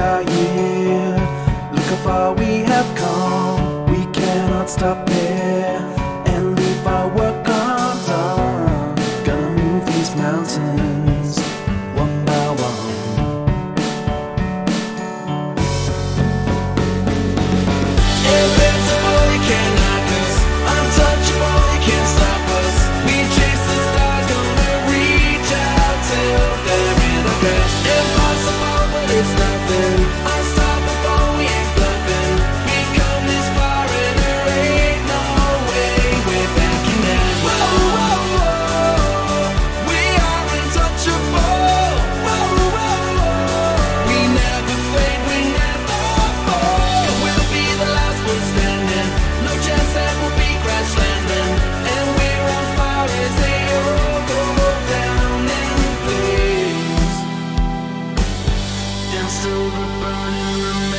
tired. Look how far we have come. We cannot stop here and leave our work undone. Gonna move these mountains one by one. Invincible, you can't knock us. Untouchable, you can't stop us. We chase the stars, gonna reach out till they're in our grasp. Impossible, but it's nothing. Unstoppable, we ain't bluffing. We've come this far and there ain't no way we're backing down. Whoa, whoa, whoa, we are untouchable. Whoa, whoa, whoa, we never fade, we never fall. We'll be the last one standing. No chance that we'll be crash landing. And we're on fire as they all go down in flames. And still the burning remains.